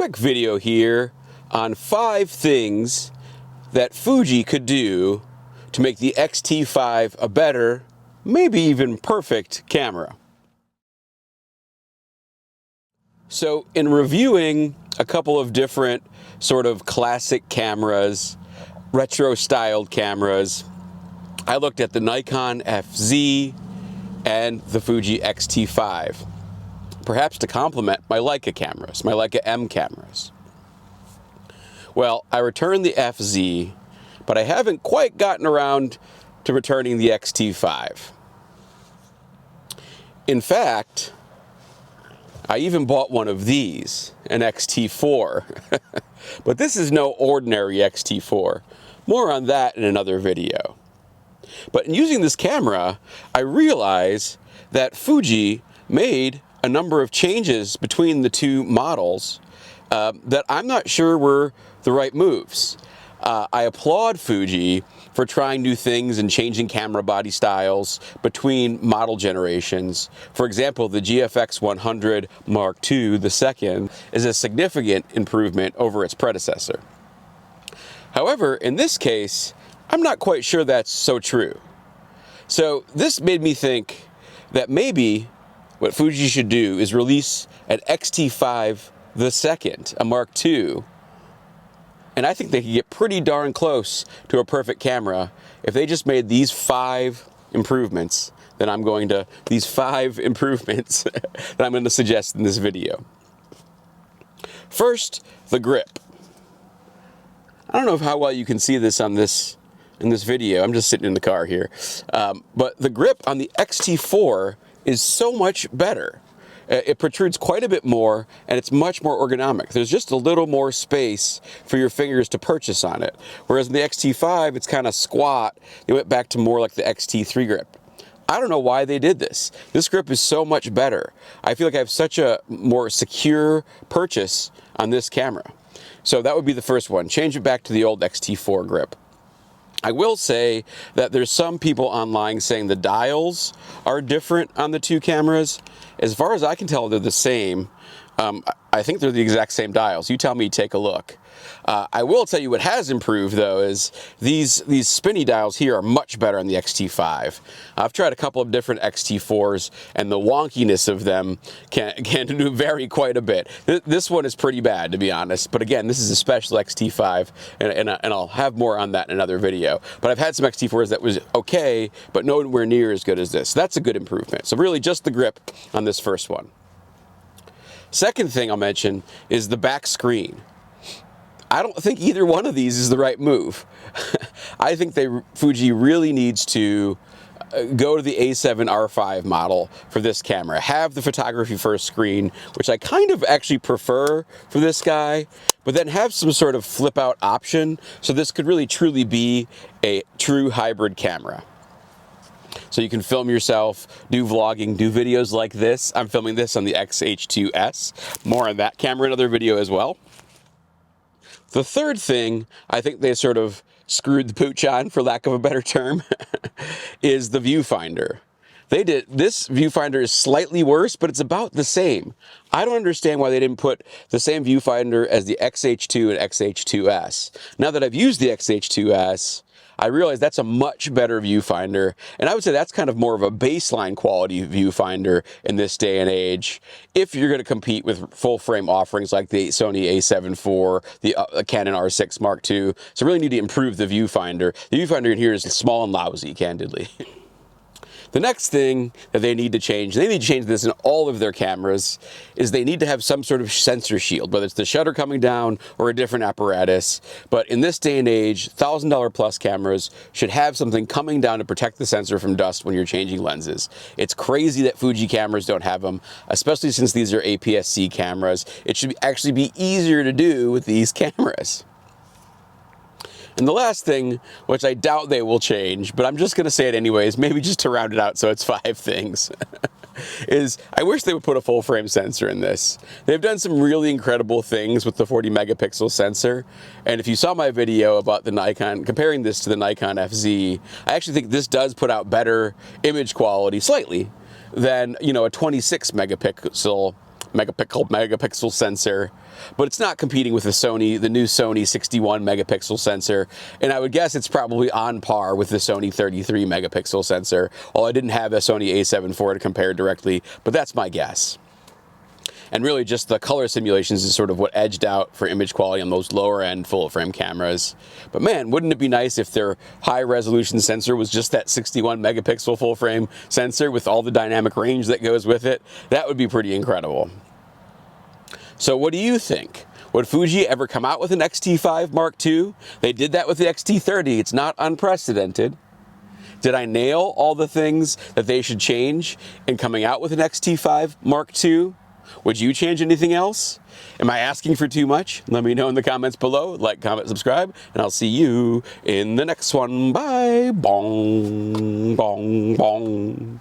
quick video here on 5 things that Fuji could do to make the X-T5 a better, maybe even perfect camera. So in reviewing a couple of different sort of classic cameras, retro styled cameras, I looked at the Nikon FZ and the Fuji X-T5, perhaps to complement my Leica cameras, my Leica M cameras. Well, I returned the FZ, but I haven't quite gotten around to returning the X-T5. In fact, I even bought one of these, an X-T4. But this is no ordinary X-T4. More on that in another video. But in using this camera, I realize that Fuji made a number of changes between the two models that I'm not sure were the right moves. I applaud Fuji for trying new things and changing camera body styles between model generations. For example, the GFX 100 Mark II, the second, is a significant improvement over its predecessor. However, in this case, I'm not quite sure that's so true. So this made me think that maybe what Fuji should do is release an X-T5 the second, a Mark II, and I think they could get pretty darn close to a perfect camera if they just made these 5 improvements that I'm going to suggest in this video. First, the grip. I don't know how well you can see this in this video. I'm just sitting in the car here. But the grip on the X-T4 is so much better. It protrudes quite a bit more, and it's much more ergonomic. There's just a little more space for your fingers to purchase on it. Whereas in the X-T5, it's kind of squat. They went back to more like the X-T3 grip. I don't know why they did this. This grip is so much better. I feel like I have such a more secure purchase on this camera. So that would be the first one. Change it back to the old X-T4 grip. I will say that there's some people online saying the dials are different on the two cameras. As far as I can tell, they're the same. I think they're the exact same dials. You tell me, take a look. I will tell you what has improved, though, is these spinny dials here are much better on the X-T5. I've tried a couple of different X-T4s, and the wonkiness of them can vary quite a bit. This one is pretty bad, to be honest. But again, this is a special X-T5, and I'll have more on that in another video. But I've had some X-T4s that was okay, but nowhere near as good as this. That's a good improvement. So really just the grip on this first one. Second thing I'll mention is the back screen. I don't think either one of these is the right move. I think Fuji really needs to go to the A7R5 model for this camera. Have the photography first screen, which I kind of actually prefer for this guy, but then have some sort of flip out option so this could really truly be a true hybrid camera. So you can film yourself, do vlogging, do videos like this. I'm filming this on the XH2S. More on that camera in another video as well. The third thing I think they sort of screwed the pooch on, for lack of a better term, is the viewfinder. This viewfinder is slightly worse, but it's about the same. I don't understand why they didn't put the same viewfinder as the XH2 and XH2S. Now that I've used the XH2S, I realize that's a much better viewfinder, and I would say that's kind of more of a baseline quality viewfinder in this day and age if you're going to compete with full frame offerings like the Sony a7 IV, the Canon R6 Mark II. So really need to improve the viewfinder. The viewfinder in here is small and lousy, candidly. The next thing that they need to change this in all of their cameras, is they need to have some sort of sensor shield, whether it's the shutter coming down or a different apparatus. But in this day and age, $1,000 plus cameras should have something coming down to protect the sensor from dust when you're changing lenses. It's crazy that Fuji cameras don't have them, especially since these are APS-C cameras. It should actually be easier to do with these cameras. And the last thing, which I doubt they will change, but I'm just going to say it anyways, maybe just to round it out so it's 5 things, is I wish they would put a full-frame sensor in this. They've done some really incredible things with the 40-megapixel sensor, and if you saw my video about the Nikon, comparing this to the Nikon FZ, I actually think this does put out better image quality, slightly, than, you know, a 26-megapixel megapixel sensor, but it's not competing with the new Sony 61 megapixel sensor, and I would guess it's probably on par with the Sony 33 megapixel sensor, although I didn't have a Sony a7 IV to compare directly, but that's my guess. And really just the color simulations is sort of what edged out for image quality on those lower end full frame cameras. But man, wouldn't it be nice if their high resolution sensor was just that 61 megapixel full frame sensor with all the dynamic range that goes with it? That would be pretty incredible. So what do you think? Would Fuji ever come out with an X-T5 Mark II? They did that with the X-T30. It's not unprecedented. Did I nail all the things that they should change in coming out with an X-T5 Mark II? Would you change anything else? Am I asking for too much? Let me know in the comments below. Like, comment, subscribe, and I'll see you in the next one. Bye. Bong, bong, bong.